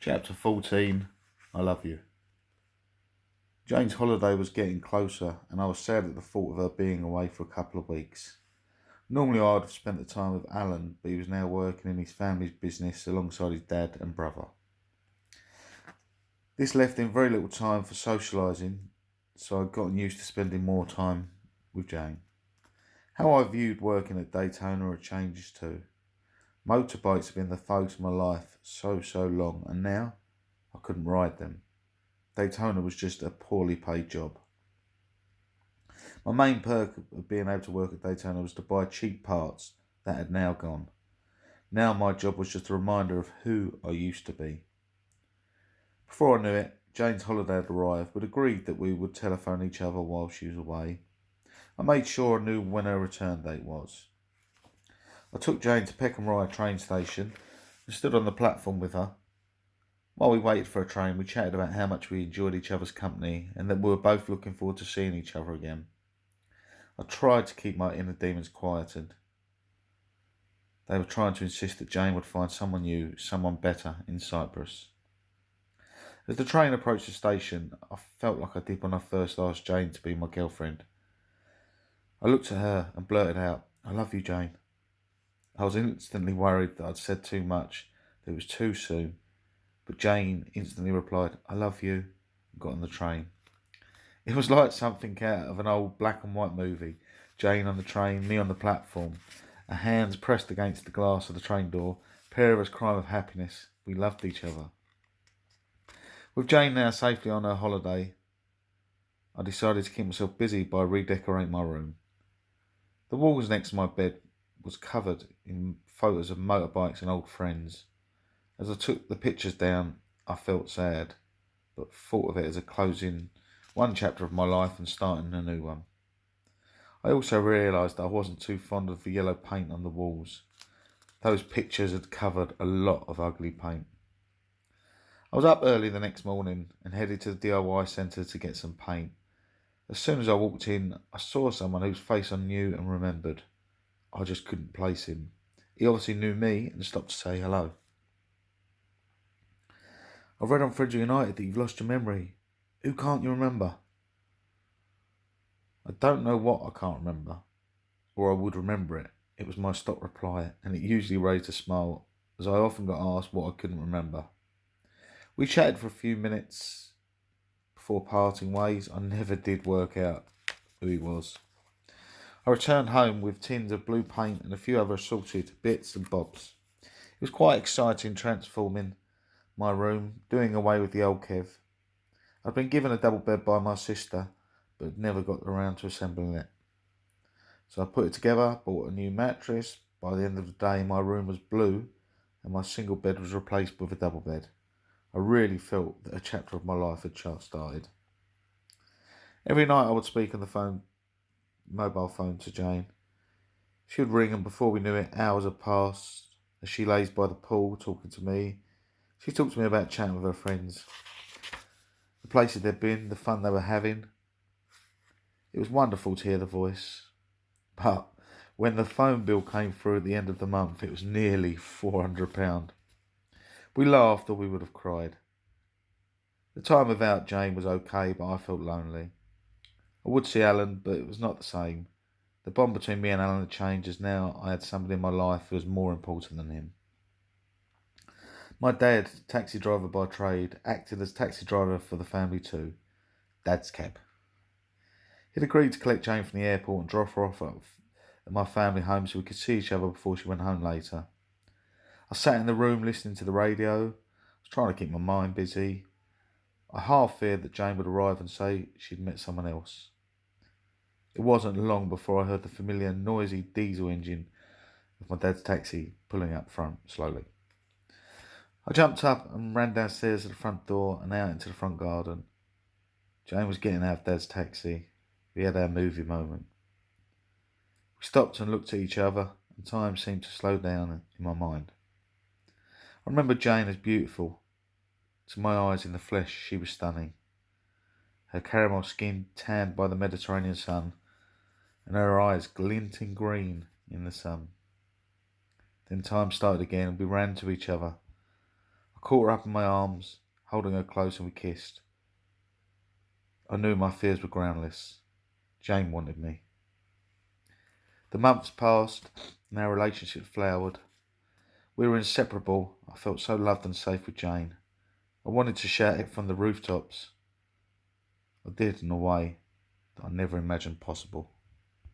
Chapter 14. I Love You. Jane's holiday was getting closer, and I was sad at the thought of her being away for a couple of weeks. Normally I'd have spent the time with Alan, but he was now working in his family's business alongside his dad and brother. This left him very little time for socialising, so I'd gotten used to spending more time with Jane. How I viewed working at Daytona had changed too. Motorbikes have been the focus of my life so long, and now I couldn't ride them. Daytona was just a poorly paid job. My main perk of being able to work at Daytona was to buy cheap parts that had now gone. Now my job was just a reminder of who I used to be. Before I knew it, Jane's holiday had arrived. We'd agreed that we would telephone each other while she was away. I made sure I knew when her return date was. I took Jane to Peckham Rye train station and stood on the platform with her. While we waited for a train, we chatted about how much we enjoyed each other's company and that we were both looking forward to seeing each other again. I tried to keep my inner demons quieted. They were trying to insist that Jane would find someone new, someone better in Cyprus. As the train approached the station, I felt like I did when I first asked Jane to be my girlfriend. I looked at her and blurted out, "I love you, Jane." I was instantly worried that I'd said too much, that it was too soon. But Jane instantly replied, "I love you," and got on the train. It was like something out of an old black and white movie. Jane on the train, me on the platform, our hands pressed against the glass of the train door, a pair of us crying with happiness. We loved each other. With Jane now safely on her holiday, I decided to keep myself busy by redecorating my room. The walls next to my bed was covered in photos of motorbikes and old friends. As I took the pictures down, I felt sad, but thought of it as a closing one chapter of my life and starting a new one. I also realised that I wasn't too fond of the yellow paint on the walls. Those pictures had covered a lot of ugly paint. I was up early the next morning and headed to the DIY centre to get some paint. As soon as I walked in, I saw someone whose face I knew and remembered. I just couldn't place him. He obviously knew me and stopped to say hello. "I've read on Frederick United that you've lost your memory. Who can't you remember?" I don't know what I can't remember, or I would remember it. It was my stock reply, and it usually raised a smile, as I often got asked what I couldn't remember. We chatted for a few minutes before parting ways. I never did work out who he was. I returned home with tins of blue paint and a few other assorted bits and bobs. It was quite exciting transforming my room, doing away with the old Kev. I'd been given a double bed by my sister, but never got around to assembling it. So I put it together, bought a new mattress. By the end of the day, my room was blue and my single bed was replaced with a double bed. I really felt that a chapter of my life had just started. Every night I would speak on the mobile phone to Jane. She would ring, and before we knew it, hours had passed. As she lays by the pool talking to me, she talked to me about chatting with her friends, the places they'd been, the fun they were having. It was wonderful to hear the voice. But when the phone bill came through at the end of the month, it was nearly £400. We laughed or we would have cried. The time without Jane was okay, but I felt lonely. I would see Alan, but it was not the same. The bond between me and Alan had changed, as now I had somebody in my life who was more important than him. My dad, taxi driver by trade, acted as taxi driver for the family too. Dad's cab. He'd agreed to collect Jane from the airport and drop her off at my family home so we could see each other before she went home later. I sat in the room listening to the radio. I was trying to keep my mind busy. I half feared that Jane would arrive and say she'd met someone else. It wasn't long before I heard the familiar noisy diesel engine of my dad's taxi pulling up front slowly. I jumped up and ran downstairs to the front door and out into the front garden. Jane was getting out of Dad's taxi. We had our movie moment. We stopped and looked at each other, and time seemed to slow down in my mind. I remember Jane as beautiful. To my eyes in the flesh, she was stunning. Her caramel skin tanned by the Mediterranean sun, and her eyes glinting green in the sun. Then time started again, and we ran to each other. I caught her up in my arms, holding her close, and we kissed. I knew my fears were groundless. Jane wanted me. The months passed, and our relationship flowered. We were inseparable. I felt so loved and safe with Jane. I wanted to shout it from the rooftops. I did in a way that I never imagined possible.